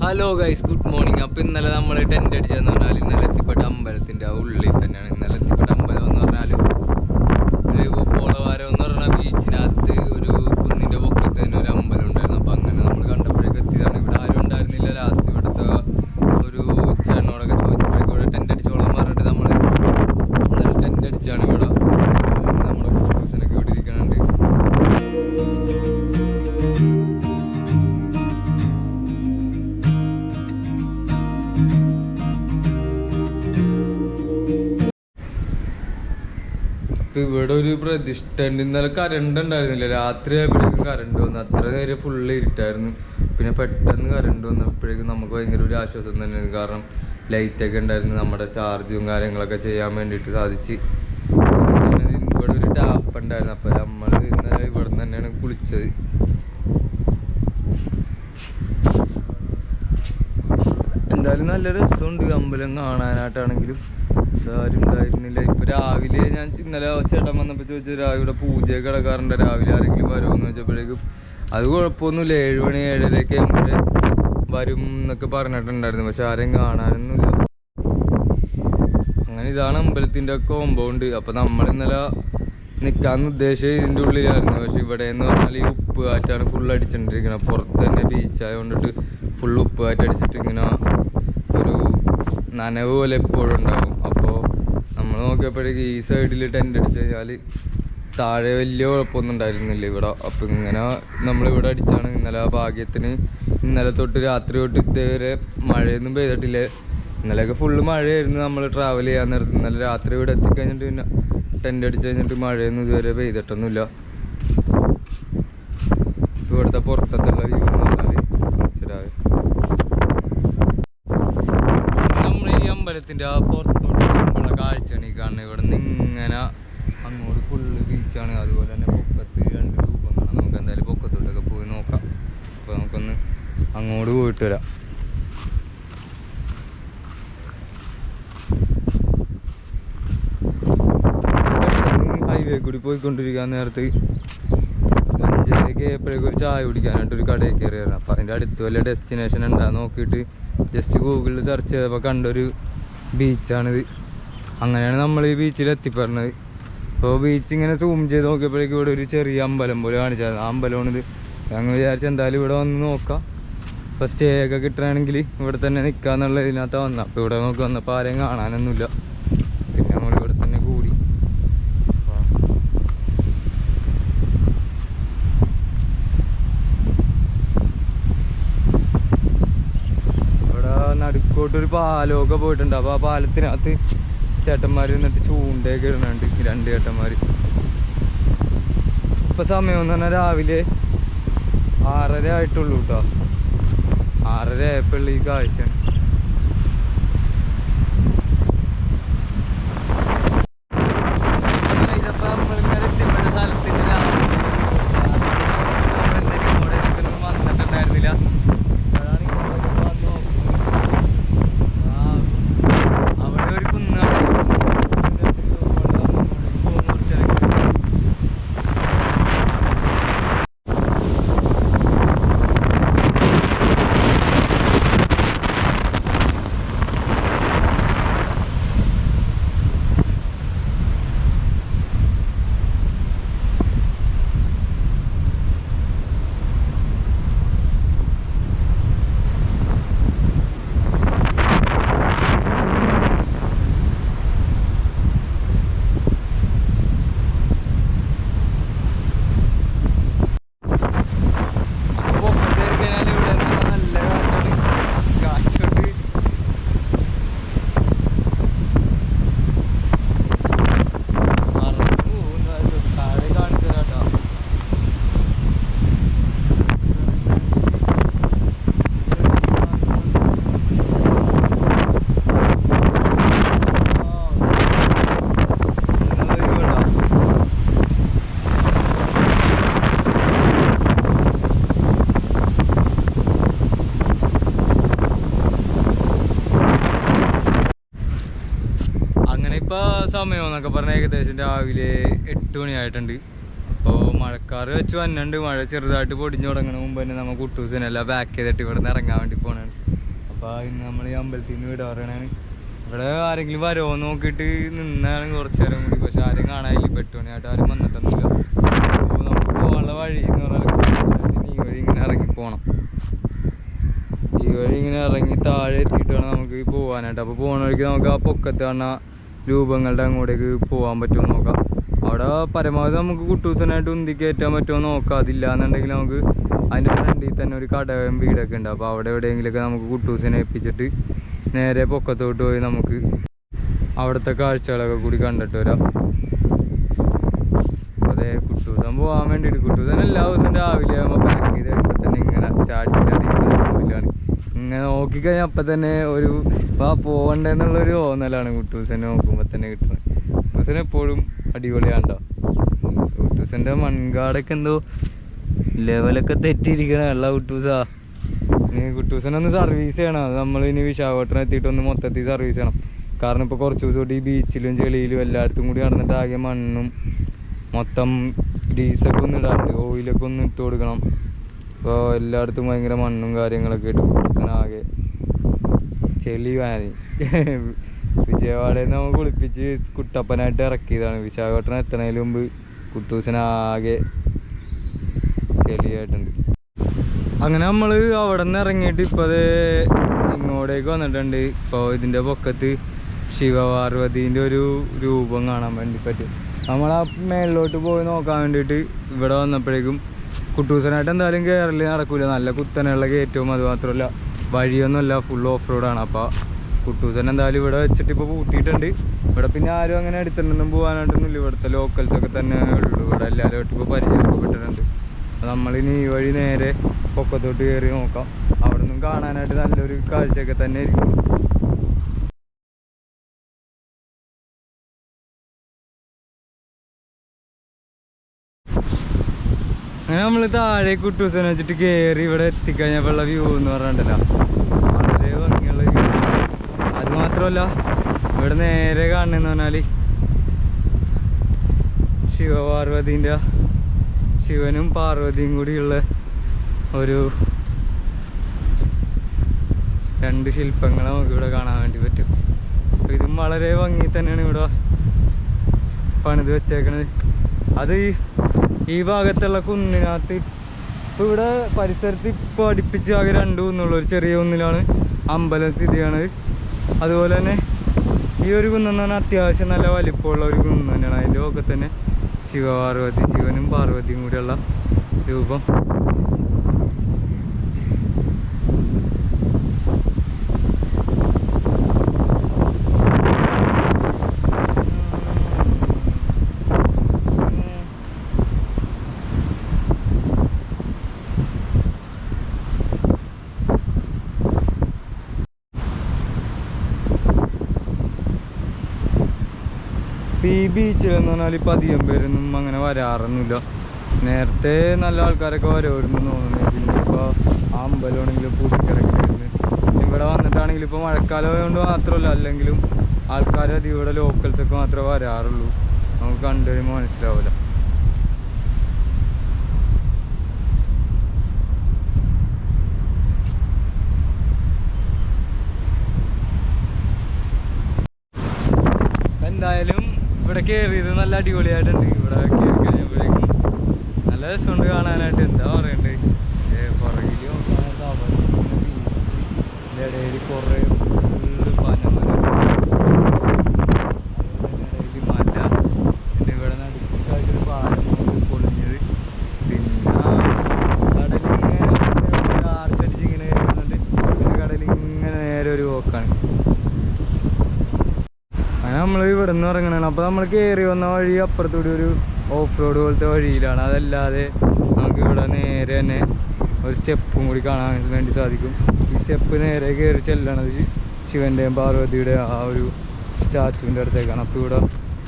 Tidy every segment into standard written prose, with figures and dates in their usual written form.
Hello guys, good morning. അപ്പോൾ ഇന്നലെ നമ്മൾ ടെൻ്റ് അടിച്ചതെന്ന് പറഞ്ഞാൽ ഇന്നലെ എത്തിപ്പെട്ട അമ്പലത്തിൻ്റെ ഉള്ളിൽ തന്നെയാണ്. ഇന്നലെ എത്തിപ്പെട്ട അമ്പലം എന്ന് പറഞ്ഞാൽ ഒരു പോളവാരം എന്ന് പറഞ്ഞാൽ ബീച്ചിനകത്ത് ഒരു കുന്നിൻ്റെ പൊക്കത്ത് തന്നെ ഒരു അമ്പലം ഉണ്ടായിരുന്നു. അപ്പോൾ അങ്ങനെ നമ്മൾ കണ്ടപ്പോഴേക്ക് എത്തിയതാണ്. ഇവിടെ ആരും ഉണ്ടായിരുന്നില്ല. ലാസ്റ്റ് ഇവിടുത്തെ ഒരു ചേട്ടനോടൊക്കെ ചോദിച്ചപ്പോഴേക്കും ഇവിടെ ടെൻ്റ് അടിച്ചോളാൻ പറഞ്ഞിട്ട് നമ്മൾ ഇന്നലെ ടെൻ്റ് അടിച്ചാണ്. ഇവിടെ നമ്മുടെ കുട്ടൂസനൊക്കെ ഇവിടെ ഇരിക്കുന്നുണ്ട്. അപ്പോൾ ഇവിടെ ഒരു പ്രതിഷ്ഠ ഉണ്ട്. ഇന്നലെ കറണ്ട് ഉണ്ടായിരുന്നില്ല. രാത്രി ആയപ്പോഴേക്കും കറണ്ട് വന്നു. അത്ര നേരം ഫുള്ള് ഇരുട്ടായിരുന്നു. പിന്നെ പെട്ടെന്ന് കറണ്ട് വന്നപ്പോഴേക്കും നമുക്ക് ഭയങ്കര ഒരു ആശ്വാസം തന്നെയായിരുന്നു. കാരണം ലൈറ്റൊക്കെ ഉണ്ടായിരുന്നു. നമ്മുടെ ചാർജും കാര്യങ്ങളൊക്കെ ചെയ്യാൻ വേണ്ടിയിട്ട് സാധിച്ച്. ഇവിടെ ഒരു ടാപ്പ് ഉണ്ടായിരുന്നു. അപ്പോൾ നമ്മൾ ഇന്നലെ ഇവിടെ നിന്ന് തന്നെയാണ് കുളിച്ചത്. എന്തായാലും നല്ല രസമുണ്ട് അമ്പലം കാണാനായിട്ടാണെങ്കിലും. ആരും ഉണ്ടായിരുന്നില്ല. ഇപ്പൊ രാവിലെ ഞാൻ ഇന്നലെ ചേട്ടൻ വന്നപ്പോൾ ചോദിച്ചു, രാവിലെ പൂജയൊക്കെ കിടക്കാറുണ്ട്, രാവിലെ ആരെങ്കിലും വരുമെന്ന് വെച്ചപ്പോഴേക്കും അത് കുഴപ്പമൊന്നുമില്ല, 7 മണി 7:30 ആകുമ്പോഴേ വരും എന്നൊക്കെ പറഞ്ഞിട്ടുണ്ടായിരുന്നു. പക്ഷെ ആരെയും കാണാനൊന്നുമില്ല. അങ്ങനെ ഇതാണ് അമ്പലത്തിൻ്റെ കോമ്പൗണ്ട്. അപ്പം നമ്മൾ ഇന്നലെ നിൽക്കാമെന്ന് ഉദ്ദേശിച്ചത് ഇതിൻ്റെ ഉള്ളിലായിരുന്നു. പക്ഷെ ഇവിടെ എന്ന് പറഞ്ഞാൽ ഈ ഉപ്പ് കാറ്റാണ് ഫുള്ള് അടിച്ചിട്ടിരിക്കുന്നത്. പുറത്ത് തന്നെ ബീച്ചായത് കൊണ്ടിട്ട് ഫുള്ള് ഉപ്പ് കാറ്റ് അടിച്ചിട്ട് ഇങ്ങനെ ഒരു നനവ് പോലെ എപ്പോഴും ഉണ്ടാകും. അപ്പോൾ നമ്മൾ നോക്കിയപ്പോഴേക്ക് ഈ സൈഡിൽ ടെൻ്റ് അടിച്ച് കഴിഞ്ഞാൽ താഴെ വലിയ കുഴപ്പമൊന്നും ഉണ്ടായിരുന്നില്ല ഇവിടെ. അപ്പം ഇങ്ങനെ നമ്മളിവിടെ അടിച്ചാണ്. ഇന്നലെ ഭാഗ്യത്തിന് ഇന്നലെ തൊട്ട് രാത്രി തൊട്ട് ഇതുവരെ മഴയൊന്നും പെയ്തിട്ടില്ല. ഇന്നലെയൊക്കെ ഫുള്ള് മഴയായിരുന്നു. നമ്മൾ ട്രാവൽ ചെയ്യാൻ നേരത്ത് ഇന്നലെ രാത്രി ഇവിടെ എത്തിക്കഴിഞ്ഞിട്ട് പിന്നെ ടെൻ്റ് അടിച്ച് കഴിഞ്ഞിട്ട് മഴയൊന്നും ഇതുവരെ പെയ്തിട്ടൊന്നുമില്ല. ഇവിടുത്തെ പുറത്തുള്ള വ്യൂ എന്ന് പറഞ്ഞാൽ മനസ്സിലായി. നമ്മൾ ഈ അമ്പലത്തിൻ്റെ ആ പുറത്തോട്ട് നമ്മളെ കാഴ്ചയാണ് ഈ കാണുന്നത്. ഇവിടെ നിന്ന് ഇങ്ങനെ അങ്ങോട്ട് ഫുള്ള് ബീച്ചാണ്. അതുപോലെ തന്നെ പൊക്കത്ത് 2 രൂപങ്ങളാണ്. നമുക്ക് എന്തായാലും പൊക്കത്തോട്ടൊക്കെ പോയി നോക്കാം. അപ്പോൾ നമുക്കൊന്ന് അങ്ങോട്ട് പോയിട്ട് വരാം. ഹൈവേ കൂടി പോയിക്കൊണ്ടിരിക്കാൻ നേരത്ത് 5:30 എപ്പോഴേക്കും ഒരു ചായ കുടിക്കാനായിട്ടൊരു കടയിൽ കയറിയായിരുന്നു. അപ്പോൾ അതിൻ്റെ അടുത്ത് വല്ല ഡെസ്റ്റിനേഷൻ ഉണ്ടാകും നോക്കിയിട്ട് ജസ്റ്റ് ഗൂഗിളിൽ സെർച്ച് ചെയ്തപ്പോൾ കണ്ടൊരു ബീച്ചാണിത്. അങ്ങനെയാണ് നമ്മൾ ഈ ബീച്ചിൽ എത്തിപ്പെടുന്നത്. അപ്പോൾ ബീച്ച് ഇങ്ങനെ സൂം ചെയ്ത് നോക്കിയപ്പോഴേക്കും ഇവിടെ ഒരു ചെറിയ അമ്പലം പോലെ കാണിച്ചായിരുന്നു. ആ അമ്പലമാണിത്. ഞങ്ങൾ വിചാരിച്ച് എന്തായാലും ഇവിടെ വന്ന് നോക്കാം. ഇപ്പോൾ സ്റ്റേ ഒക്കെ കിട്ടുകയാണെങ്കിൽ ഇവിടെ തന്നെ നിൽക്കാന്നുള്ള ഇതിനകത്ത് വന്നത്. അപ്പോൾ ഇവിടെ നോക്കി വന്നപ്പോൾ ആരെയും കാണാനൊന്നുമില്ല. പിന്നെ നമ്മൾ ഇവിടെ തന്നെ കൂടി. ഇവിടെ നടുക്കോട്ടൊരു പാലമൊക്കെ പോയിട്ടുണ്ട്. അപ്പോൾ ആ പാലത്തിനകത്ത് ചേട്ടന്മാർ നിന്നിട്ട് ചൂണ്ടയൊക്കെ ഇടുന്നുണ്ട്, 2 ചേട്ടന്മാർ. ഇപ്പം സമയം എന്ന് പറഞ്ഞാൽ രാവിലെ 6:30 ആയിട്ടുള്ളൂ കേട്ടോ. 6:30 ആയപ്പോഴുള്ള ഈ കാഴ്ചയാണ്. സമയം എന്നൊക്കെ പറഞ്ഞാൽ ഏകദേശം രാവിലെ 8 മണി ആയിട്ടുണ്ട്. അപ്പോൾ മഴ മഴക്കാറ് വെച്ച് വന്നുണ്ട്. മഴ ചെറുതായിട്ട് പൊടിഞ്ഞു തുടങ്ങണ മുമ്പ് തന്നെ നമ്മൾ കുട്ടൂസിനെല്ലാം പാക്ക് ചെയ്തിട്ട് ഇവിടെ നിന്ന് ഇറങ്ങാൻ വേണ്ടി പോകണാണ്. അപ്പോൾ ഇന്ന് നമ്മൾ ഈ അമ്പലത്തിൽ നിന്ന് വിട പറയണാണ്. ഇവിടെ ആരെങ്കിലും വരുമോ നോക്കിയിട്ട് നിന്നാണ് കുറച്ച് നേരം കൂടി. പക്ഷെ ആരും കാണാനില്ല. 8 മണിയായിട്ട് ആരും വന്നിട്ടൊന്നുമില്ല. അപ്പോൾ നമുക്ക് പോകാനുള്ള വഴി എന്ന് പറഞ്ഞാൽ ഈ വഴി ഇങ്ങനെ ഇറങ്ങി പോകണം. ഈ വഴി ഇങ്ങനെ ഇറങ്ങി താഴെ എത്തിയിട്ട് വേണം നമുക്ക് പോകാനായിട്ട്. അപ്പോൾ പോകുന്ന വഴിക്ക് നമുക്ക് ആ പൊക്കത്ത് കാണുന്ന രൂപങ്ങളുടെ അങ്ങോട്ടേക്ക് പോകാൻ പറ്റുമോ നോക്കാം. അവിടെ പരമാവധി നമുക്ക് കുട്ടൂസനായിട്ട് ഉന്തി കയറ്റാൻ പറ്റുമോ നോക്കാം. അതില്ല എന്നുണ്ടെങ്കിൽ നമുക്ക് അതിൻ്റെ ഫ്രണ്ടിൽ തന്നെ ഒരു കടയും വീടൊക്കെ ഉണ്ട്. അപ്പോൾ അവിടെ എവിടെയെങ്കിലുമൊക്കെ നമുക്ക് കുട്ടൂസിനെ ഏൽപ്പിച്ചിട്ട് നേരെ പൊക്കത്തോട്ട് പോയി നമുക്ക് അവിടുത്തെ കാഴ്ചകളൊക്കെ കൂടി കണ്ടിട്ട് വരാം. അതെ, കുട്ടൂസൻ പോകാൻ വേണ്ടിയിട്ട് കുട്ടൂസൻ എല്ലാ ദിവസവും രാവിലെ ആകുമ്പോൾ പാക്ക് ചെയ്ത് എടുപ്പോൾ തന്നെ ഇങ്ങനെ ചാടി ഇങ്ങനെ നോക്കിക്കഴിഞ്ഞാൽ അപ്പം തന്നെ ഒരു പോകണ്ടെന്നുള്ളൊരു തോന്നലാണ് കുട്ടൂസനെ നോക്കുമ്പോൾ തന്നെ കിട്ടുന്നത്. കുട്ടൂസൻ എപ്പോഴും അടിപൊളിയാണ്ടോ. കുട്ടൂസൻ്റെ മൺകാടൊക്കെ എന്തോ ലെവലൊക്കെ തെറ്റിയിരിക്കണ ഉള്ള കുട്ടൂസാ. ഇനി കുട്ടൂസനൊന്ന് സർവീസ് ചെയ്യണം. അത് നമ്മൾ ഇനി വിശാഖപട്ടണം എത്തിയിട്ടൊന്ന് മൊത്തത്തിൽ സർവീസ് ചെയ്യണം. കാരണം ഇപ്പോൾ കുറച്ച് ദിവസമായിട്ട് ഈ ബീച്ചിലും ചെളിയിലും എല്ലായിടത്തും കൂടി നടന്നിട്ട് ആകെ മണ്ണും മൊത്തം ഗ്രീസൊക്കെ ഒന്ന് ഇടാറുണ്ട്. ഓയിലൊക്കെ ഒന്ന് ഇട്ട് കൊടുക്കണം. ഇപ്പോൾ എല്ലായിടത്തും ഭയങ്കര മണ്ണും കാര്യങ്ങളൊക്കെ ഇട്ട് കുട്ടൂസനാകെ ചെളി വാനി. വിജയവാഡയിൽ നിന്ന് നമ്മൾ കുളിപ്പിച്ച് കുട്ടപ്പനായിട്ട് ഇറക്കിയതാണ്. വിശാഖപട്ടണം എത്തണതിന് മുമ്പ് കുട്ടൂസനാകെ ചെളിയായിട്ടുണ്ട്. അങ്ങനെ നമ്മൾ അവിടെ നിന്ന് ഇറങ്ങിയിട്ട് ഇപ്പോൾ അത് ഇങ്ങോട്ടേക്ക് വന്നിട്ടുണ്ട്. ഇപ്പോൾ ഇതിൻ്റെ പൊക്കത്ത് ശിവപാർവതീൻ്റെ ഒരു രൂപം കാണാൻ വേണ്ടി പറ്റും. നമ്മൾ ആ മേളിലോട്ട് പോയി നോക്കാൻ വേണ്ടിയിട്ട് ഇവിടെ വന്നപ്പോഴേക്കും കുട്ടൂസനായിട്ട് എന്തായാലും കയറല് നടക്കില്ല. നല്ല കുത്തനെയുള്ള കയറ്റവും അതുമാത്രമല്ല വഴിയൊന്നുമല്ല, ഫുൾ ഓഫ് റോഡാണ്. അപ്പോൾ കുട്ടൂസൻ എന്തായാലും ഇവിടെ വെച്ചിട്ട് ഇപ്പോൾ പൂട്ടിയിട്ടുണ്ട്. ഇവിടെ പിന്നെ ആരും അങ്ങനെ എടുത്തിട്ടൊന്നും പോകാനായിട്ടൊന്നുമില്ല. ഇവിടുത്തെ ലോക്കൽസൊക്കെ തന്നെ ഉള്ളൂ. ഇവിടെ എല്ലാവരും ഇപ്പോൾ പരിചയപ്പെട്ടിട്ടുണ്ട്. നമ്മളിനി ഈ വഴി നേരെ പൊക്കത്തോട്ട് കയറി നോക്കാം. അവിടെ നിന്നും കാണാനായിട്ട് നല്ലൊരു കാഴ്ചയൊക്കെ തന്നെ ആയിരിക്കും. അങ്ങനെ നമ്മൾ താഴെ കുട്ടൂസനെ വെച്ചിട്ട് കയറി ഇവിടെ എത്തിക്കഴിഞ്ഞപ്പോഴുള്ള വ്യൂ എന്ന് പറഞ്ഞിട്ടല്ല വളരെ ഭംഗിയുള്ള വ്യൂ. അതുമാത്രമല്ല ഇവിടെ നേരെ കാണുന്നതെന്ന് പറഞ്ഞാൽ ശിവപാർവതീൻ്റെ ശിവനും പാർവതിയും കൂടിയുള്ള ഒരു 2 ശില്പങ്ങൾ നമുക്ക് ഇവിടെ കാണാൻ വേണ്ടി പറ്റും. അപ്പോൾ ഇതും വളരെ ഭംഗി തന്നെയാണ് ഇവിടെ പണിത് വെച്ചേക്കണത്. അത് ഈ ഭാഗത്തുള്ള കുന്നിനകത്ത് ഇപ്പോൾ ഇവിടെ പരിസരത്ത് ഇപ്പോൾ അടുപ്പിച്ച് ആകെ 2 കുന്നുള്ള ഒരു ചെറിയ കുന്നിലാണ് അമ്പലം സ്ഥിതി ചെയ്യണത്. അതുപോലെ തന്നെ ഈ ഒരു കുന്നെന്ന് പറഞ്ഞാൽ അത്യാവശ്യം നല്ല വലിപ്പമുള്ള ഒരു കുന്ന് തന്നെയാണ്. അതിൻ്റെ ഒക്കെ തന്നെ ശിവപാർവതി ശിവനും പാർവതിയും കൂടിയുള്ള രൂപം. ഈ ബീച്ചിലെന്ന് പറഞ്ഞാൽ ഇപ്പം അധികം പേരൊന്നും അങ്ങനെ വരാറൊന്നുമില്ല. നേരത്തെ നല്ല ആൾക്കാരൊക്കെ വരുമായിരുന്നു തോന്നുന്നു. പിന്നെ ഇപ്പോൾ ആ അമ്പലമാണെങ്കിലും പൂട്ടിക്കിടക്കുന്നു. ഇവിടെ വന്നിട്ടാണെങ്കിലും ഇപ്പോൾ മഴക്കാലം കൊണ്ട് മാത്രമല്ല, അല്ലെങ്കിലും ആൾക്കാർ അധികം ഇവിടെ ലോക്കൽസൊക്കെ മാത്രമേ വരാറുള്ളൂ. നമുക്ക് കണ്ടു കഴിയുമ്പോൾ മനസ്സിലാവില്ല. എന്തായാലും ഇവിടെ കയറിയത് നല്ല അടിപൊളിയായിട്ടുണ്ട്. ഇവിടെ കയറി കഴിഞ്ഞപ്പോഴേക്കും നല്ല രസമുണ്ട് കാണാനായിട്ട്. എന്താ പറയണ്ടേ, പുറകിൽ നോക്കാനായിട്ട് ഇതിൻ്റെ ഇടയിൽ കുറേ ഫുള്ള് പനമരം, ഇടയിൽ മല, പിന്നെ ഇവിടെ നടുക്കായിട്ടൊരു പാലം പൊളിഞ്ഞത്. പിന്നെ കടലിങ്ങനെ ആർച്ചടിച്ച് ഇങ്ങനെ വരുന്നുണ്ട്. പിന്നെ കടലിങ്ങനെ നേരെ ഒരു പോക്കാണ്. അങ്ങനെ നമ്മൾ ഇവിടെ നിന്ന് ഇറങ്ങണതാണ്. അപ്പോൾ നമ്മൾ കയറി വന്ന വഴി അപ്പുറത്തൂടി ഒരു ഓഫ് റോഡ് പോലത്തെ വഴിയിലാണ്. അതല്ലാതെ നമുക്ക് ഇവിടെ നേരെ തന്നെ ഒരു സ്റ്റെപ്പും കൂടി കാണാൻ വേണ്ടി സാധിക്കും. ഈ സ്റ്റെപ്പ് നേരെ കയറി ചെല്ലണത് ശിവൻ്റെയും പാർവതിയുടെ ആ ഒരു സ്റ്റാച്ചുവിൻ്റെ അടുത്തേക്കാണ്. അപ്പോൾ ഇവിടെ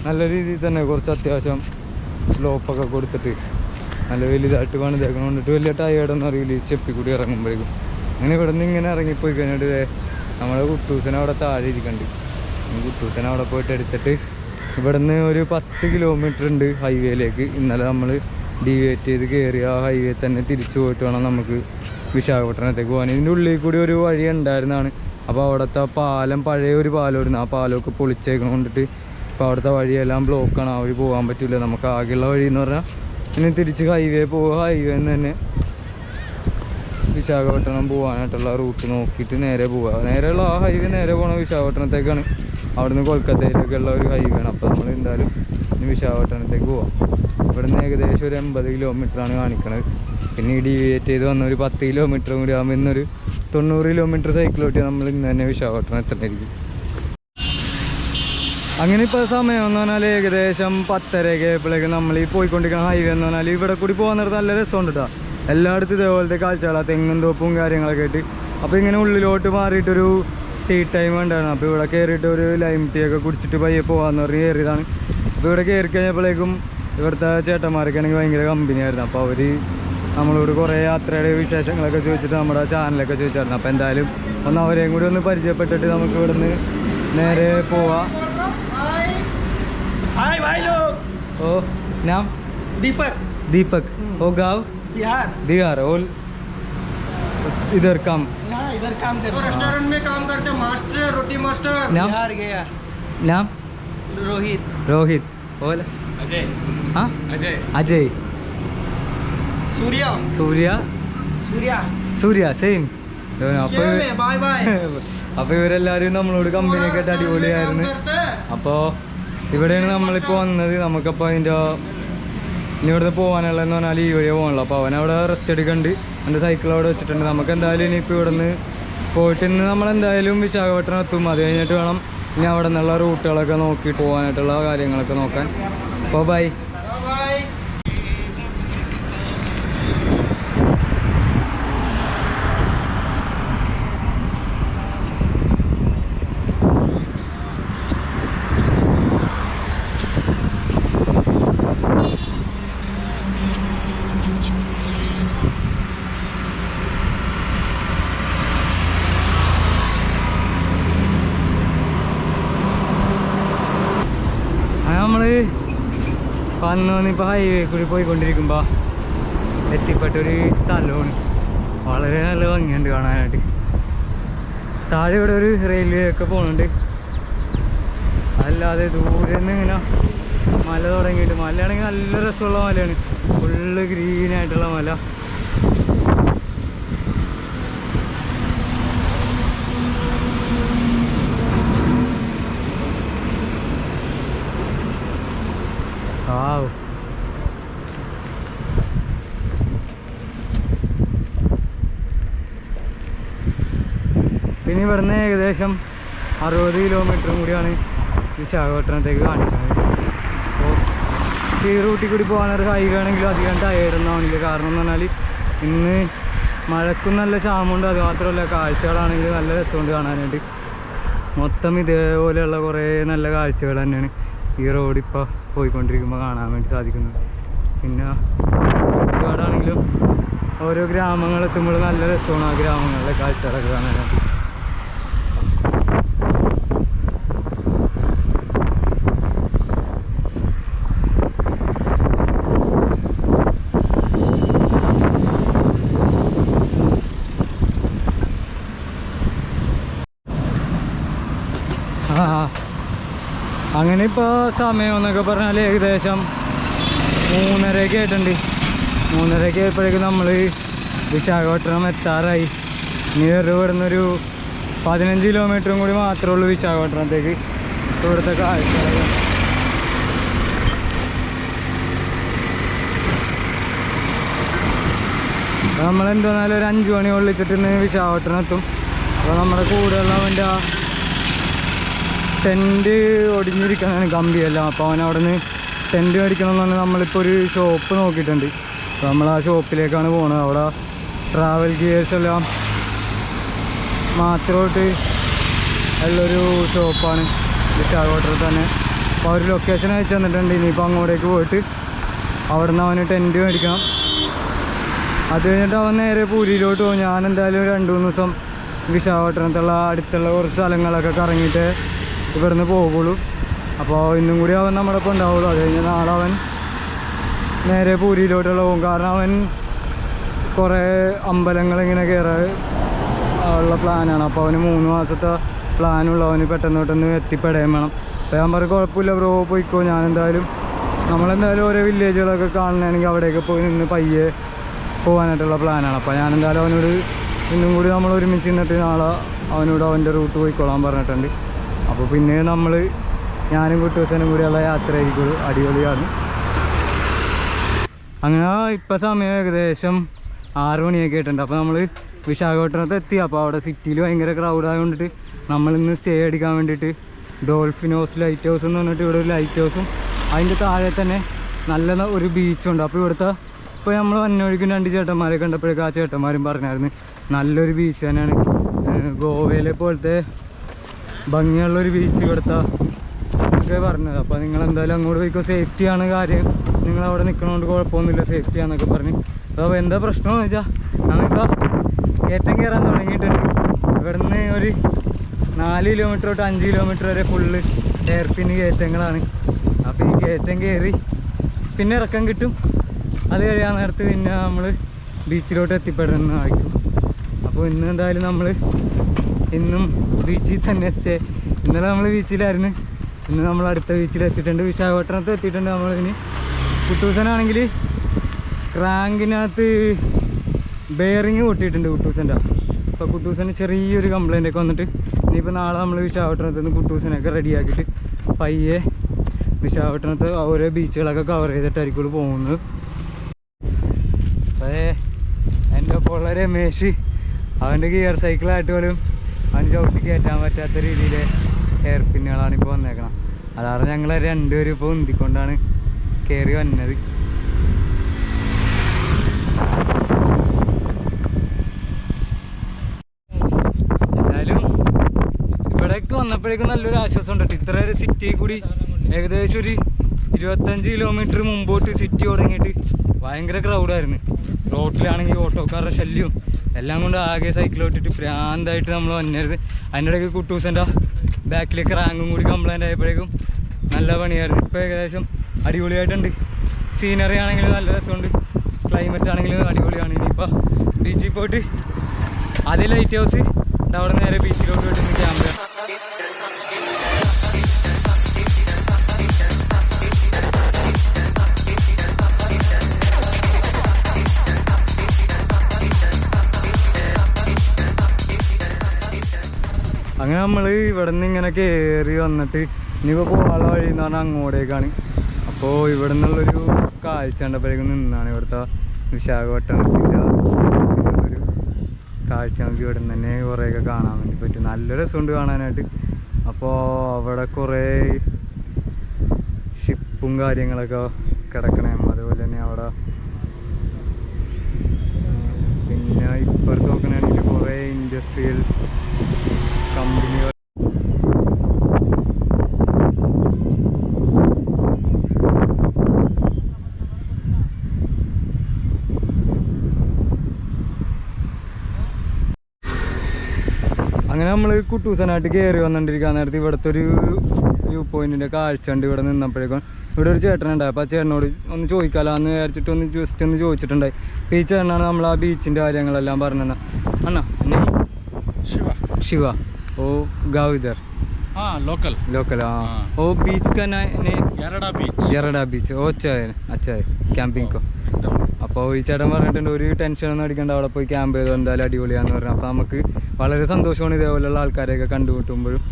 നല്ല രീതിയിൽ തന്നെ കുറച്ച് അത്യാവശ്യം സ്ലോപ്പൊക്കെ കൊടുത്തിട്ട് നല്ല വലുതായിട്ട് പണിതേക്കണം. കൊണ്ടിട്ട് വലിയ ടയേർഡൊന്നും അറിയില്ല ഈ സ്റ്റെപ്പിൽ കൂടി ഇറങ്ങുമ്പോഴേക്കും. അങ്ങനെ ഇവിടെ നിന്ന് ഇങ്ങനെ ഇറങ്ങിപ്പോയി കഴിഞ്ഞിട്ട് നമ്മുടെ കുട്ടൂസനെ അവിടെ താഴെ ഇരിക്കുന്നുണ്ട്. കുട്ടൂസനെ അവിടെ പോയിട്ട് എടുത്തിട്ട് ഇവിടെ നിന്ന് ഒരു 10 കിലോമീറ്റർ ഉണ്ട് ഹൈവേയിലേക്ക്. ഇന്നലെ നമ്മൾ ഡീവിയേറ്റ് ചെയ്ത് കയറി ആ ഹൈവേ തന്നെ തിരിച്ചു പോയിട്ട് വേണം നമുക്ക് വിശാഖപട്ടണത്തേക്ക് പോകാൻ. ഇതിൻ്റെ ഉള്ളിൽ കൂടി ഒരു വഴി ഉണ്ടായിരുന്നതാണ്. അപ്പോൾ അവിടുത്തെ പാലം പഴയ ഒരു പാലമായിരുന്നു, ആ പാലമൊക്കെ പൊളിച്ചേക്കണം കൊണ്ടിട്ട് ഇപ്പോൾ അവിടുത്തെ വഴിയെല്ലാം ബ്ലോക്കാണ്. ആ വഴി പോകാൻ പറ്റില്ല. നമുക്ക് ആകെയുള്ള വഴി എന്ന് പറഞ്ഞാൽ ഇനി തിരിച്ച് ഹൈവേ പോവുക, ഹൈവേ തന്നെ വിശാഖപട്ടണം പോകാനായിട്ടുള്ള റൂട്ട് നോക്കിയിട്ട് നേരെ പോവുക. നേരെയുള്ള ആ ഹൈവേ നേരെ പോകണം വിശാഖപട്ടണത്തേക്കാണ്. അവിടുന്ന് കൊൽക്കത്തയിലേക്കുള്ള ഒരു ഹൈവേ ആണ്. അപ്പോൾ നമ്മൾ എന്തായാലും ഇനി വിശാഖപട്ടണത്തേക്ക് പോവാം. ഇവിടെ നിന്ന് ഏകദേശം ഒരു 80 കിലോമീറ്ററാണ് കാണിക്കണത്. പിന്നെ ഈ ഡീവിയേറ്റ് ചെയ്ത് വന്ന ഒരു 10 കിലോമീറ്റർ കൂടി ആകുമ്പോൾ ഇന്നൊരു 90 കിലോമീറ്റർ സൈക്കിളോട്ടി നമ്മൾ ഇന്ന് തന്നെ വിശാഖപട്ടണം എത്തണമായിരിക്കും. അങ്ങനെ ഇപ്പോൾ സമയം എന്ന് പറഞ്ഞാൽ ഏകദേശം 10:30 ആയപ്പോഴേക്കും നമ്മൾ ഈ പോയിക്കൊണ്ടിരിക്കുന്ന ഹൈവേ എന്ന് പറഞ്ഞാൽ ഇവിടെ കൂടി പോകാൻ നേരത്തെ നല്ല രസമുണ്ട് കേട്ടോ. എല്ലായിടത്തും ഇതേപോലത്തെ കാഴ്ചകളാണ്, തെങ്ങും തോപ്പും കാര്യങ്ങളൊക്കെ ആയിട്ട്. അപ്പോൾ ഇങ്ങനെ ഉള്ളിലോട്ട് മാറിയിട്ടൊരു ടീ ടൈം ഉണ്ടായിരുന്നു. അപ്പോൾ ഇവിടെ കയറിയിട്ട് ഒരു ലൈം ടീ ഒക്കെ കുടിച്ചിട്ട് പയ്യെ പോകാമെന്ന് പറഞ്ഞ് കയറിയതാണ്. അപ്പോൾ ഇവിടെ കയറി കഴിഞ്ഞപ്പോഴേക്കും ഇവിടുത്തെ ചേട്ടന്മാരൊക്കെ ആണെങ്കിൽ ഭയങ്കര കമ്പനിയായിരുന്നു. അപ്പോൾ അവർ നമ്മളോട് കുറേ യാത്രയുടെ വിശേഷങ്ങളൊക്കെ ചോദിച്ചിട്ട് നമ്മുടെ ചാനലൊക്കെ ചോദിച്ചായിരുന്നു. അപ്പോൾ എന്തായാലും ഒന്ന് അവരെയും കൂടി ഒന്ന് പരിചയപ്പെട്ടിട്ട് നമുക്ക് ഇവിടുന്ന് നേരെ പോവാം. ओ नाम दीपक ओ गाँव बिहार और इधर काम तो रेस्टोरेंट में काम करते मास्टर रोटी मास्टर बिहार गया नाम रोहित और हाँ अजय सूर्യ സെയിം. അപ്പോൾ ഇവരെല്ലാവരും നമ്മളോട് കമ്പനിയൊക്കെ ആയിട്ട് അടിപൊളിയായിരുന്നു. അപ്പോൾ ഇവിടെയാണ് നമ്മളിപ്പോൾ വന്നത്. നമുക്കപ്പോൾ അതിൻ്റെ ഇനി ഇവിടുന്ന് പോകാനുള്ളതെന്ന് പറഞ്ഞാൽ ഈ വഴിയെ പോകാനുള്ളൂ. അപ്പോൾ അവനവിടെ റെസ്റ്റ് എടുക്കുന്നുണ്ട്, എൻ്റെ സൈക്കിൾ അവിടെ വെച്ചിട്ടുണ്ട്. നമുക്ക് എന്തായാലും ഇനിയിപ്പോൾ ഇവിടെ നിന്ന് പോയിട്ട് ഇന്ന് നമ്മളെന്തായാലും വിശാഖപട്ടണം എത്തും. അത് കഴിഞ്ഞിട്ട് വേണം ഇനി അവിടെ നിന്നുള്ള റൂട്ടുകളൊക്കെ നോക്കി പോകാനായിട്ടുള്ള കാര്യങ്ങളൊക്കെ നോക്കാൻ. അപ്പോൾ ബൈ. നമ്മൾ വന്നിപ്പോൾ ഹൈവേ കൂടി പോയിക്കൊണ്ടിരിക്കുമ്പോൾ എത്തിപ്പെട്ടൊരു സ്ഥലമാണ്. വളരെ നല്ല ഭംഗിയുണ്ട് കാണാനായിട്ട്. താഴെ ഇവിടെ ഒരു റെയിൽവേ ഒക്കെ പോകുന്നുണ്ട്. അല്ലാതെ ദൂരെ നിന്ന് ഇങ്ങനെ മല തുടങ്ങിയിട്ട്, മലയാണെങ്കിൽ നല്ല രസമുള്ള മലയാണ്, ഫുള്ള് ഗ്രീനായിട്ടുള്ള മല. Wow. പിന്നെ ഇവിടുന്ന് ഏകദേശം 60 കിലോമീറ്ററും കൂടിയാണ് വിശാഖപട്ടണത്തേക്ക് കാണിക്കുന്നത്. അപ്പോൾ ഈ റൂട്ടിൽ കൂടി പോകാനൊരു ഹൈവേ ആണെങ്കിലും അധികം ടയേർഡൊന്നും ആവണില്ല. കാരണം എന്ന് പറഞ്ഞാൽ ഇന്ന് മഴക്കും നല്ല ക്ഷാമമുണ്ട്. അത് മാത്രമല്ല കാഴ്ചകളാണെങ്കിൽ നല്ല രസമുണ്ട് കാണാനായിട്ട്. മൊത്തം ഇതേപോലെയുള്ള കുറേ നല്ല കാഴ്ചകൾ തന്നെയാണ് ഈ റോഡിപ്പോൾ പോയിക്കൊണ്ടിരിക്കുമ്പോൾ കാണാൻ വേണ്ടി സാധിക്കുന്നത്. പിന്നെ ഒരുപാടാണെങ്കിലും ഓരോ ഗ്രാമങ്ങളെത്തുമ്പോൾ നല്ല രസമാണ് ആ ഗ്രാമങ്ങളിലെ കാഴ്ചകളൊക്കെ കാണാനായിട്ട്. അങ്ങനെ ഇപ്പോൾ സമയം എന്നൊക്കെ പറഞ്ഞാൽ ഏകദേശം 3:30 ആയിട്ടുണ്ട്. 3:30 ആയപ്പോഴേക്കും നമ്മൾ വിശാഖപട്ടണം എത്താറായി. ഇനി ഇവിടുന്നൊരു 15 കിലോമീറ്ററും കൂടി മാത്രമേ ഉള്ളൂ വിശാഖപട്ടണത്തേക്ക്. ഇവിടുത്തെ കാഴ്ചകളൊക്കെ നമ്മളെന്തായാലും ഒരു 5 മണി കൊള്ളിച്ചിട്ട് ഇന്ന് വിശാഖപട്ടണം എത്തും. അപ്പോൾ നമ്മുടെ കൂടെയുള്ളവൻ്റെ ടെൻറ്റ് ഒടിഞ്ഞിരിക്കാനാണ് കമ്പിയെല്ലാം. അപ്പോൾ അവൻ അവിടെ നിന്ന് ടെൻറ്റ് മേടിക്കണം എന്ന് പറഞ്ഞാൽ നമ്മളിപ്പോൾ ഒരു ഷോപ്പ് നോക്കിയിട്ടുണ്ട്. അപ്പോൾ നമ്മൾ ആ ഷോപ്പിലേക്കാണ് പോകുന്നത്. അവിടെ ട്രാവൽ ഗിയേഴ്സ് എല്ലാം മാത്രമായിട്ട് ഉള്ളൊരു ഷോപ്പാണ് വിശാഖപട്ടണത്തിൽ തന്നെ. അപ്പോൾ അവർ ലൊക്കേഷൻ അയച്ചു തന്നിട്ടുണ്ട്. ഇനിയിപ്പോൾ അങ്ങോട്ടേക്ക് പോയിട്ട് അവിടെ നിന്ന് അവന് ടെൻറ്റ് മേടിക്കണം. അത് കഴിഞ്ഞിട്ട് അവൻ നേരെ പൂരിയിലോട്ട് പോകും. ഞാനെന്തായാലും 2-3 ദിവസം വിശാഖപട്ടണത്തുള്ള അടുത്തുള്ള കുറച്ച് സ്ഥലങ്ങളൊക്കെ കറങ്ങിയിട്ട് ഇവിടുന്ന് പോകുള്ളൂ. അപ്പോൾ ഇന്നും കൂടി അവൻ നമ്മുടെ ഒപ്പം ഉണ്ടാവുള്ളൂ. അത് കഴിഞ്ഞ് നാളെ അവൻ നേരെ പൂരിയിലോട്ടുള്ള പോകും. കാരണം അവൻ കുറേ അമ്പലങ്ങൾ ഇങ്ങനെ കയറാൻ ഉള്ള പ്ലാനാണ്. അപ്പോൾ അവന് 3 മാസത്തെ പ്ലാനുള്ളവന് പെട്ടെന്ന് എത്തിപ്പെടാൻ വേണം. അപ്പോൾ ഞാൻ പറയും കുഴപ്പമില്ല ബ്രോ പോയിക്കോ, ഞാനെന്തായാലും നമ്മളെന്തായാലും ഓരോ വില്ലേജുകളൊക്കെ കാണണമെങ്കിൽ അവിടെയൊക്കെ പോയി നിന്ന് പയ്യെ പോകാനായിട്ടുള്ള പ്ലാനാണ്. അപ്പോൾ ഞാനെന്തായാലും അവനോട് ഇന്നും കൂടി നമ്മൾ ഒരുമിച്ച് നിന്നിട്ട് നാളെ അവനോട് അവൻ്റെ റൂട്ട് പോയിക്കോളാൻ പറഞ്ഞിട്ടുണ്ട്. അപ്പോൾ പിന്നെ ഞാനും കുട്ടൂസനും കൂടിയുള്ള യാത്ര ആയിരിക്കും, അടിപൊളിയാണ്. അങ്ങനെ ഇപ്പം സമയം ഏകദേശം 6 മണിയൊക്കെ ആയിട്ടുണ്ട്. അപ്പോൾ നമ്മൾ വിശാഖപട്ടണത്ത് എത്തി. അപ്പോൾ അവിടെ സിറ്റിയിൽ ഭയങ്കര ക്രൗഡായതുകൊണ്ടിട്ട് നമ്മളിന്ന് സ്റ്റേ അടിക്കാൻ വേണ്ടിയിട്ട് ഡോൾഫിനോസ് ലൈറ്റ് ഹൗസ് എന്ന് പറഞ്ഞിട്ട് ഇവിടെ ഒരു ലൈറ്റ് ഹൗസും അതിൻ്റെ താഴെ തന്നെ നല്ല ഒരു ബീച്ചുണ്ട്. അപ്പോൾ ഇപ്പോൾ നമ്മൾ വന്നൊഴിക്കും 2 ചേട്ടന്മാരെ കണ്ടപ്പോഴേക്കും ആ ചേട്ടന്മാരും പറഞ്ഞായിരുന്നു നല്ലൊരു ബീച്ച് തന്നെയാണ്, ഗോവയിലെ പോലത്തെ ഭംഗിയുള്ളൊരു ബീച്ച് ഇവിടുത്തെ ഒക്കെ പറഞ്ഞത്. അപ്പോൾ നിങ്ങളെന്തായാലും അങ്ങോട്ട് പോയിക്കോ, സേഫ്റ്റിയാണ് കാര്യം, നിങ്ങളവിടെ നിൽക്കണോണ്ട് കുഴപ്പമൊന്നുമില്ല, സേഫ്റ്റിയാണെന്നൊക്കെ പറഞ്ഞ്. അപ്പോൾ എന്താ പ്രശ്നമെന്ന് വെച്ചാൽ നമ്മളിപ്പോൾ കയറ്റം കയറാൻ തുടങ്ങിയിട്ടുണ്ട്. ഇവിടുന്ന് ഒരു 4 കിലോമീറ്റർ തൊട്ട് 5 കിലോമീറ്റർ വരെ ഫുള്ള് എയർപിന് കയറ്റങ്ങളാണ്. അപ്പോൾ ഈ കയറ്റം കയറി പിന്നെ ഇറക്കം കിട്ടും. അത് കഴിയാൻ നേരത്ത് പിന്നെ നമ്മൾ ബീച്ചിലോട്ട് എത്തിപ്പെടുന്നതായിരിക്കും. അപ്പോൾ ഇന്ന് എന്തായാലും നമ്മൾ ഇന്നും ബീച്ചിൽ തന്നെ ഇന്നലെ നമ്മൾ ബീച്ചിലായിരുന്നു, ഇന്ന് നമ്മൾ അടുത്ത ബീച്ചിൽ എത്തിയിട്ടുണ്ട്, വിശാഖപട്ടണത്ത് എത്തിയിട്ടുണ്ട്. നമ്മളിനി കുട്ടൂസനാണെങ്കിൽ ക്രാങ്കിനകത്ത് ബെയറിങ് പൊട്ടിയിട്ടുണ്ട് കുട്ടൂസൻ്റെ. അപ്പോൾ കുട്ടൂസന് ചെറിയൊരു കംപ്ലൈൻ്റ് ഒക്കെ വന്നിട്ട് ഇനിയിപ്പോൾ നാളെ നമ്മൾ വിശാഖപട്ടണത്ത് നിന്ന് കുട്ടൂസനൊക്കെ റെഡിയാക്കിയിട്ട് പയ്യെ വിശാഖപട്ടണത്ത് ഓരോ ബീച്ചുകളൊക്കെ കവർ ചെയ്തിട്ടായിരിക്കും പോകുന്നത്. അതേ എൻ്റെ ഒപ്പം ഉള്ള രമേശ്, അവൻ്റെ ഗിയർ സൈക്കിളായിട്ട് പോലും അവന് ചവിട്ടി കയറ്റാൻ പറ്റാത്ത രീതിയിലെ ഹെയർ പിന്നുകളാണ് ഇപ്പോൾ വന്നേക്കണം. അതാണ് ഞങ്ങൾ രണ്ടുപേരും ഇപ്പോൾ ഉന്തിക്കൊണ്ടാണ് കയറി വന്നത്. എന്തായാലും ഇവിടേക്ക് വന്നപ്പോഴേക്കും നല്ലൊരു ആശ്വാസം ഉണ്ട്. ഇത്ര ഒരു സിറ്റി കൂടി ഏകദേശം ഒരു 25 കിലോമീറ്റർ മുമ്പോട്ട് സിറ്റി തുടങ്ങിയിട്ട് ഭയങ്കര ക്രൗഡായിരുന്നു. റോഡിലാണെങ്കിൽ ഓട്ടോക്കാരുടെ ശല്യവും എല്ലാം കൊണ്ട് ആകെ സൈക്കിളോട്ടിട്ട് പ്രാന്തായിട്ട് നമ്മൾ വന്നരുത്. അതിൻ്റെ ഇടയ്ക്ക് കുട്ടൂസൻ്റെ ബാക്കിലേക്ക് റാങ്കും കൂടി കംപ്ലൈൻ്റ് ആയപ്പോഴേക്കും നല്ല പണിയായിരുന്നു. ഇപ്പോൾ ഏകദേശം അടിപൊളിയായിട്ടുണ്ട്. സീനറി ആണെങ്കിലും നല്ല രസമുണ്ട്, ക്ലൈമറ്റ് ആണെങ്കിലും അടിപൊളിയാണ്. ഇനിയിപ്പോൾ ബീച്ചിൽ പോയിട്ട് അതേ ലൈറ്റ് ഹൗസ് അവിടെ നേരെ ബീച്ചിലോട്ട് പോയിട്ട് ക്യാമറ. അങ്ങനെ നമ്മൾ ഇവിടെ നിന്ന് ഇങ്ങനെ കയറി വന്നിട്ട് ഇനിയിപ്പോൾ പോകാനുള്ള വഴി എന്ന് പറഞ്ഞാൽ അങ്ങോട്ടേക്കാണ്. അപ്പോൾ ഇവിടെ നിന്നുള്ളൊരു കാഴ്ച കണ്ടപ്പോഴേക്കും നിന്നാണ് ഇവിടുത്തെ വിശാഖപട്ടണത്തിൻ്റെ ഒരു കാഴ്ച. നമുക്ക് ഇവിടെ നിന്ന് തന്നെ കുറേയൊക്കെ കാണാൻ വേണ്ടി പറ്റും, നല്ല രസമുണ്ട് കാണാനായിട്ട്. അപ്പോൾ അവിടെ കുറേ ഷിപ്പും കാര്യങ്ങളൊക്കെ കിടക്കണേ, അതുപോലെ തന്നെ അവിടെ പിന്നെ ഇപ്പുറത്ത് നോക്കണമെങ്കിൽ കുറേ ഇൻഡസ്ട്രിയൽ കമ്പനികൾ. അങ്ങനെ നമ്മൾ കുട്ടൂസനായിട്ട് കയറി വന്നിട്ടിരിക്കാൻ നേരത്തെ ഇവിടുത്തെ ഒരു വ്യൂ പോയിന്റിൻ്റെ കാഴ്ച ഉണ്ട്. ഇവിടെ നിന്നപ്പോഴേക്കും ഇവിടെ ഒരു ചേട്ടനുണ്ടായി. അപ്പോൾ ആ ചേട്ടനോട് ഒന്ന് ചോദിക്കാമല്ലോ എന്ന് വിചാരിച്ചിട്ട് ജസ്റ്റ് ഒന്ന് ചോദിച്ചിട്ടുണ്ടായി. അപ്പോൾ ഈ ചേട്ടനാണ് നമ്മൾ ആ ബീച്ചിൻ്റെ കാര്യങ്ങളെല്ലാം പറഞ്ഞത്. അണ്ണാ शिवा वो गाँव इधर? हाँ लोकल हाँ। वो बीच का यरड़ा बीच वो अच्छा है ക്യാമ്പിംഗ് को. അപ്പോൾ ഈ ചേട്ടൻ പറഞ്ഞിട്ടുണ്ട് ഒരു ടെൻഷനൊന്നും അടിക്കേണ്ട, അവിടെ പോയി ക്യാമ്പ് ചെയ്തോ എന്തായാലും അടിപൊളിയാന്ന് പറഞ്ഞു. അപ്പോൾ നമുക്ക് വളരെ സന്തോഷമാണ് ഇതേപോലെയുള്ള ആൾക്കാരെയൊക്കെ കണ്ടുമുട്ടുമ്പോഴും.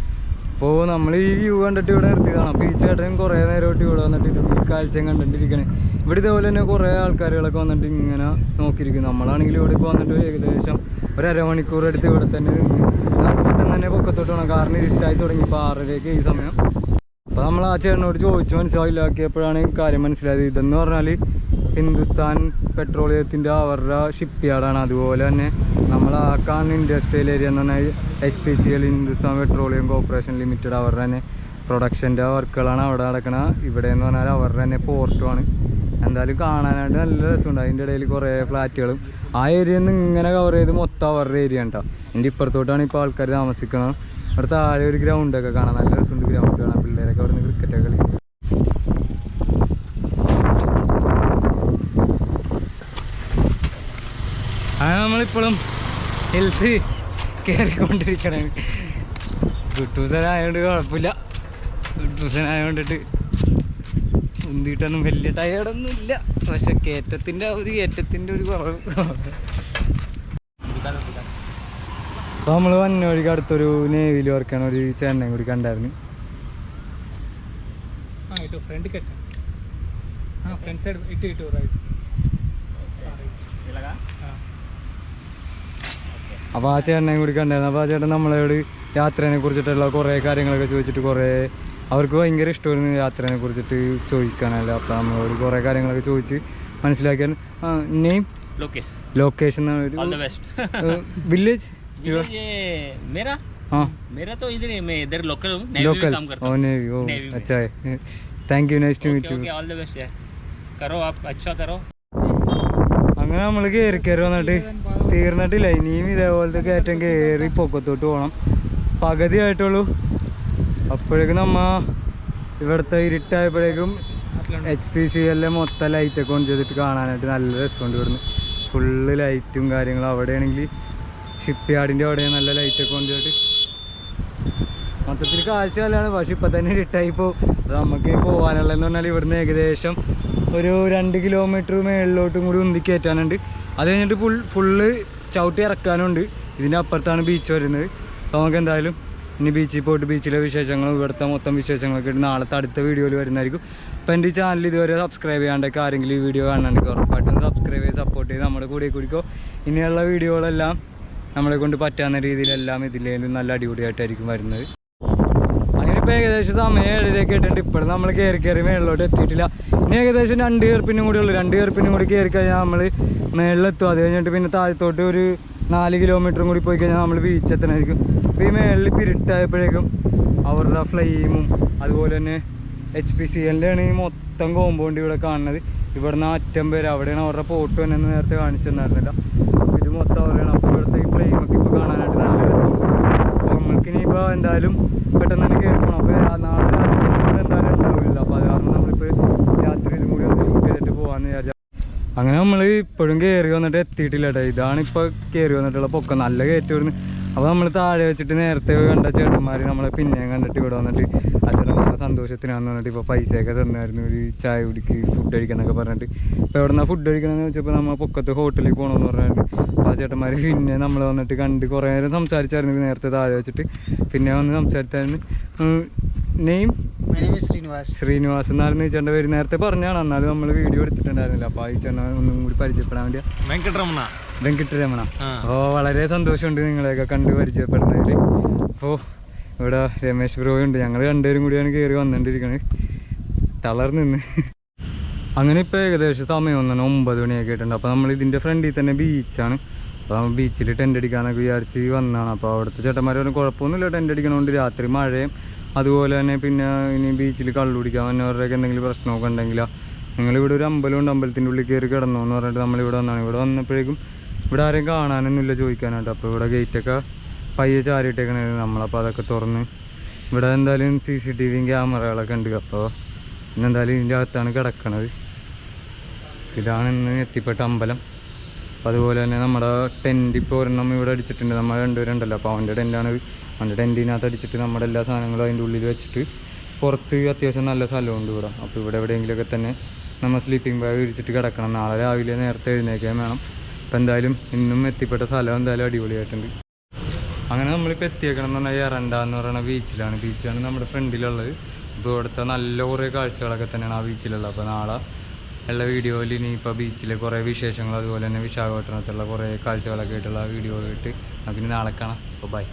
അപ്പോൾ നമ്മൾ ഈ വ്യൂ കണ്ടിട്ട് ഇവിടെ നിർത്തിയതാണ്. അപ്പോൾ ഈ ചേട്ടൻ കുറേ നേരമായിട്ട് ഇവിടെ വന്നിട്ട് ഇത് ഈ കാഴ്ചയും കണ്ടിട്ടിരിക്കണേ. ഇവിടെ ഇതേപോലെ തന്നെ കുറേ ആൾക്കാരുകളൊക്കെ വന്നിട്ട് ഇങ്ങനെ നോക്കിയിരിക്കും. നമ്മളാണെങ്കിൽ ഇവിടെ ഇപ്പോൾ വന്നിട്ട് ഏകദേശം ഒരു അരമണിക്കൂർ എടുത്ത് ഇവിടെ തന്നെ നിന്ന് പെട്ടെന്ന് തന്നെ പൊക്കത്തോട്ട് വേണം, കാരണം ഇരുട്ടായി തുടങ്ങി. ഇപ്പോൾ 6:30 ഈ സമയം. അപ്പോൾ നമ്മൾ ആ ചേട്ടനോട് ചോദിച്ചു മനസ്സിലാക്കിയപ്പോഴാണ് കാര്യം മനസ്സിലായത്. ഇതെന്ന് പറഞ്ഞാൽ ഹിന്ദുസ്ഥാൻ പെട്രോളിയത്തിൻ്റെ അവരുടെ ഷിപ്പ് യാർഡാണ്. അതുപോലെ തന്നെ നമ്മൾ ആ കാണുന്ന ഇൻഡസ്ട്രിയൽ ഏരിയ എന്ന് പറഞ്ഞാൽ HPCL Hindustan petroleum corporation limited അവരുടെ തന്നെ പ്രൊഡക്ഷൻ്റെ വർക്കുകളാണ് അവിടെ നടക്കുന്നത്. ഇവിടെ എന്ന് പറഞ്ഞാൽ അവരുടെ തന്നെ പോർട്ടുമാണ്. എന്തായാലും കാണാനായിട്ട് നല്ല രസമുണ്ട്. അതിൻ്റെ ഇടയിൽ കുറേ ഫ്ലാറ്റുകളും ആ ഏരിയയിൽ നിന്ന് ഇങ്ങനെ കവർ ചെയ്ത് മൊത്തം അവരുടെ ഏരിയ ഉണ്ടോ. എൻ്റെ ഇപ്പുറത്തോട്ടാണ് ഇപ്പോൾ ആൾക്കാർ താമസിക്കുന്നത്. അവിടെ താഴെ ഒരു ഗ്രൗണ്ടൊക്കെ കാണാം, നല്ല രസമുണ്ട് ഗ്രൗണ്ട് കാണാം. പിള്ളേരൊക്കെ അവിടെ നിന്ന് ക്രിക്കറ്റൊക്കെ കളിക്കും. നമ്മളിപ്പോഴും ഹെൽത്ത് കയറിക്കൊണ്ടിരിക്കണേ. ഗുട്ടൂസനായതുകൊണ്ട് കുഴപ്പമില്ല. ഗുട്ടൂസനായതുകൊണ്ടിട്ട് ഉന്തിയിട്ടൊന്നും വലിയ ടയേർഡൊന്നും ഇല്ല. പക്ഷെ കയറ്റത്തിൻ്റെ ഒരു കുറവ്. അപ്പോൾ നമ്മൾ വന്ന വഴിക്ക് അടുത്തൊരു നേവിയിൽ വർക്കാണ് ഒരു ചേട്ടനെയും കൂടി കണ്ടായിരുന്നു. അപ്പോൾ ആ ചേട്ടനെയും കൂടി കണ്ടായിരുന്നു. അപ്പോൾ ആ ചേട്ടൻ നമ്മളോട് യാത്രേനെ കുറിച്ചിട്ടുള്ള കുറേ കാര്യങ്ങളൊക്കെ ചോദിച്ചിട്ട് അവർക്ക് ഭയങ്കര ഇഷ്ടമായിരുന്നു യാത്രേനെ കുറിച്ചിട്ട് ചോദിക്കാനല്ലോ. അപ്പോൾ നമ്മളോട് കുറേ കാര്യങ്ങളൊക്കെ ചോദിച്ച് മനസ്സിലാക്കിയാൽ നെയിം लोकेशन विलेज मेरा तो इधर है, मैं इधर लोकल हूँ, नेवी में काम करता हूँ। नेवी अच्छा है, thank you, nice to meet you. All the best यार, करो आप अच्छा करो. അങ്ങനെ നമ്മൾ കയറി വന്നിട്ട് തീർന്നിട്ടില്ല. ഇനിയും ഇതേപോലത്തെ കയറ്റം കയറി പൊക്കത്തോട്ട് പോകണം. പകുതി ആയിട്ടുള്ളൂ. അപ്പോഴേക്കും ഇവിടുത്തെ ഇരുട്ടായപ്പോഴേക്കും HPCL മൊത്തം ലൈറ്റൊക്കെ ഓൺ ചെയ്തിട്ട് കാണാനായിട്ട് നല്ല രസമുണ്ട്. ഇവിടുന്ന് ഫുള്ള് ലൈറ്റും കാര്യങ്ങളും. അവിടെയാണെങ്കിൽ ഷിപ്പ് യാർഡിൻ്റെ അവിടെ നല്ല ലൈറ്റൊക്കെ ഓൺ ചെയ്തിട്ട് മൊത്തത്തിൽ കാഴ്ച നല്ലതാണ്. പക്ഷെ ഇപ്പം തന്നെ ഇരുട്ടായിപ്പോൾ നമുക്ക് പോകാനുള്ളതെന്ന് പറഞ്ഞാൽ ഇവിടുന്ന് ഏകദേശം ഒരു 2 കിലോമീറ്റർ മേളിലോട്ടും കൂടി ഉന്തി കയറ്റാനുണ്ട്. അത് കഴിഞ്ഞിട്ട് ഫുള്ള് ചവിട്ടി ഇറക്കാനുണ്ട്. ഇതിൻ്റെ അപ്പുറത്താണ് ബീച്ച് വരുന്നത്. അപ്പോൾ നമുക്ക് എന്തായാലും ഇനി ബീച്ചിൽ പോയിട്ട് ബീച്ചിലെ വിശേഷങ്ങളും ഇവിടുത്തെ മൊത്തം വിശേഷങ്ങളൊക്കെ ഇട്ട് നാളത്തെ അടുത്ത വീഡിയോയിൽ വരുന്നതായിരിക്കും. അപ്പോൾ എൻ്റെ ഈ ചാനൽ ഇതുവരെ സബ്സ്ക്രൈബ് ചെയ്യാണ്ടൊക്കെ ആരെങ്കിലും ഈ വീഡിയോ കാണണമെങ്കിൽ ഉറപ്പായിട്ടും സബ്സ്ക്രൈബ് ചെയ്ത് സപ്പോർട്ട് ചെയ്ത് നമ്മുടെ കൂടെ കൂടിക്കോ. ഇനിയുള്ള വീഡിയോകളെല്ലാം നമ്മളെ കൊണ്ട് പറ്റാവുന്ന രീതിയിലെല്ലാം ഇതിലേലും നല്ല അടിപൊളിയായിട്ടായിരിക്കും വരുന്നത്. അങ്ങനെ ഇപ്പോൾ ഏകദേശം സമയം 7:30 ആയിട്ടുണ്ട്. ഇപ്പോഴും നമ്മൾ കയറി മേളിലോട്ട് എത്തിയിട്ടില്ല. ഇനി ഏകദേശം 2 കയർപ്പിനും കൂടി ഉള്ളൂ. 2 കയർപ്പിനും കൂടി കയറി കഴിഞ്ഞാൽ നമ്മൾ മേളിലെത്തും. അത് കഴിഞ്ഞിട്ട് പിന്നെ താഴത്തോട്ട് ഒരു 4 കിലോമീറ്ററും കൂടി പോയി കഴിഞ്ഞാൽ നമ്മൾ ബീച്ച് എത്തണമായിരിക്കും. അപ്പോൾ ഈ മേളിൽ പിരിട്ടായപ്പോഴേക്കും അവരുടെ ഫ്ലെയിമും അതുപോലെ തന്നെ HPCL ആണ് ഈ മൊത്തം കോമ്പൗണ്ട് ഇവിടെ കാണുന്നത്. ഇവിടുന്ന് അറ്റം വരെ അവിടെയാണ് അവരുടെ പോട്ട് തന്നെ നേരത്തെ കാണിച്ചു തന്നിരുന്നില്ല. ഇത് മൊത്തം അവരെയാണ്. അപ്പോൾ ഇവിടുത്തെ ഈ ഫ്ലെയിമൊക്കെ ഇപ്പോൾ കാണാനായിട്ട് നല്ല രസമുണ്ട്. അപ്പോൾ നമ്മൾക്കിനിയിപ്പോൾ എന്തായാലും പെട്ടെന്ന് തന്നെ കയറിക്കണം. അപ്പോൾ നാളെ രാത്രി എന്തായാലും ഉണ്ടാവില്ല. അപ്പോൾ അത് കാരണം നമ്മളിപ്പോൾ രാത്രി ഇതും കൂടി ഒന്ന് ഷൂട്ട് ചെയ്തിട്ട് പോകാമെന്ന് വിചാരിച്ചു. അങ്ങനെ നമ്മൾ ഇപ്പോഴും കയറി വന്നിട്ട് എത്തിയിട്ടില്ല കേട്ടോ. ഇതാണ് ഇപ്പോൾ കയറി വന്നിട്ടുള്ള പൊക്കം. നല്ല കയറ്റി വരുന്നു. അപ്പോൾ നമ്മൾ താഴെ വെച്ചിട്ട് നേരത്തെ കണ്ട ചേട്ടന്മാർ നമ്മളെ പിന്നെയും കണ്ടിട്ട് ഇവിടെ വന്നിട്ട് ആ ചേട്ടന്മാരുടെ സന്തോഷത്തിനാന്ന് പറഞ്ഞിട്ട് ഇപ്പോൾ പൈസയൊക്കെ തന്നായിരുന്നു ഒരു ചായ കുടിക്ക് ഫുഡ് കഴിക്കാന്നൊക്കെ പറഞ്ഞിട്ട്. ഇപ്പോൾ എവിടെ നിന്നാണ് ഫുഡ് കഴിക്കണമെന്ന് വെച്ചപ്പോൾ നമ്മൾ പൊക്കത്ത് ഹോട്ടലിൽ പോകണമെന്ന് പറഞ്ഞിട്ട് അപ്പോൾ ആ ചേട്ടന്മാർ പിന്നെ നമ്മൾ വന്നിട്ട് കണ്ട് കുറേ നേരം സംസാരിച്ചായിരുന്നു നേരത്തെ താഴെ വെച്ചിട്ട്. പിന്നെ വന്ന് സംസാരിച്ചായിരുന്നു. നെയിം ശ്രീനിവാസ് എന്നായിരുന്നു ഈ ചേട്ടൻ്റെ പേര്. നേരത്തെ പറഞ്ഞാണ്, എന്നാലും നമ്മൾ വീഡിയോ എടുത്തിട്ടുണ്ടായിരുന്നില്ല. അപ്പോൾ ഈ ചേട്ടൻ ഒന്നും കൂടി പരിചയപ്പെടാൻ വേണ്ടി വെങ്കിട്ടരമണ. അപ്പോൾ വളരെ സന്തോഷമുണ്ട് നിങ്ങളെയൊക്കെ കണ്ട് പരിചയപ്പെടുന്നതിൽ. അപ്പോൾ ഇവിടെ രമേശ് ബ്രോ ഉണ്ട്. ഞങ്ങൾ രണ്ടുപേരും കൂടിയാണ് കയറി വന്നുകൊണ്ടിരിക്കുന്നത് തളർന്ന്. അങ്ങനെ ഇപ്പോൾ ഏകദേശം സമയം 9 മണിയൊക്കെ ആയിട്ടുണ്ട്. അപ്പോൾ നമ്മൾ ഇതിൻ്റെ ഫ്രണ്ടിൽ തന്നെ ബീച്ചാണ്. അപ്പോൾ ബീച്ചിൽ ടെൻ്റ് അടിക്കാനൊക്കെ വിചാരിച്ച് വന്നതാണ്. അപ്പോൾ അവിടുത്തെ ചേട്ടന്മാർ പറഞ്ഞാൽ കുഴപ്പമൊന്നുമില്ല, ടെൻ്റ് അടിക്കണോണ്ട് രാത്രി മഴയും അതുപോലെ തന്നെ പിന്നെ ഇനി ബീച്ചിൽ കള്ളു കുടിക്കാൻ വന്നവരുടെയൊക്കെ എന്തെങ്കിലും പ്രശ്നമൊക്കെ ഉണ്ടെങ്കിൽ നിങ്ങളിവിടെ ഒരു അമ്പലമുണ്ട്, അമ്പലത്തിൻ്റെ ഉള്ളിൽ കയറി കിടന്നു എന്ന് പറഞ്ഞിട്ട് നമ്മളിവിടെ വന്നതാണ്. ഇവിടെ വന്നപ്പോഴേക്കും ഇവിടെ ആരെയും കാണാനൊന്നുമില്ല ചോദിക്കാനായിട്ട്. അപ്പോൾ ഇവിടെ ഗേറ്റൊക്കെ പയ്യെ ചാരിയിട്ടേക്കണായിരുന്നു നമ്മളപ്പോൾ അതൊക്കെ തുറന്ന് ഇവിടെ എന്തായാലും CCTV ക്യാമറകളൊക്കെ ഉണ്ട്. അപ്പോൾ ഇന്നെന്തായാലും ഇതിൻ്റെ അകത്താണ് കിടക്കണത്. ഇതാണ് ഇന്ന് എത്തിപ്പെട്ട അമ്പലം. അപ്പോൾ അതുപോലെ തന്നെ നമ്മുടെ ടെൻറ്റ് ഇപ്പോൾ ഒരെണ്ണം ഇവിടെ അടിച്ചിട്ടുണ്ട്. നമ്മൾ രണ്ടുപേരുണ്ടല്ലോ, അപ്പോൾ അവൻ്റെ ടെൻറ്റാണ്. അവൻ്റെ ടെൻറ്റിനകത്ത് അടിച്ചിട്ട് നമ്മുടെ എല്ലാ സാധനങ്ങളും അതിൻ്റെ ഉള്ളിൽ വെച്ചിട്ട് പുറത്ത് അത്യാവശ്യം നല്ല സ്ഥലമുണ്ട് ഇവിടെ. അപ്പോൾ ഇവിടെ എവിടെയെങ്കിലുമൊക്കെ തന്നെ നമ്മൾ സ്ലീപ്പിംഗ് ബാഗ് വിരിച്ചിട്ട് കിടക്കണം. നാളെ രാവിലെ നേരത്തെ എഴുന്നേക്കാൻ വേണം. അപ്പോൾ എന്തായാലും ഇന്നും എത്തിപ്പെട്ട സ്ഥലം എന്തായാലും അടിപൊളിയായിട്ടുണ്ട്. അങ്ങനെ നമ്മളിപ്പോൾ എത്തിയേക്കണം എന്ന് പറഞ്ഞാൽ എറണ്ട എന്ന് പറയുന്ന ബീച്ചിലാണ് നമ്മുടെ ഫ്രണ്ടിലുള്ളത്. ഇപ്പോൾ ഇവിടുത്തെ നല്ല കുറേ കാഴ്ചകളൊക്കെ തന്നെയാണ് ആ ബീച്ചിലുള്ളത്. അപ്പോൾ നാളെ ഉള്ള വീഡിയോയിൽ ഇനിയിപ്പോൾ ബീച്ചിലെ കുറേ വിശേഷങ്ങൾ അതുപോലെ തന്നെ വിശാഖപട്ടണത്തുള്ള കുറേ കാഴ്ചകളൊക്കെ ആയിട്ടുള്ള വീഡിയോ ആയിട്ട് നമുക്കിനി നാളെ കാണാം. അപ്പോൾ ബൈ.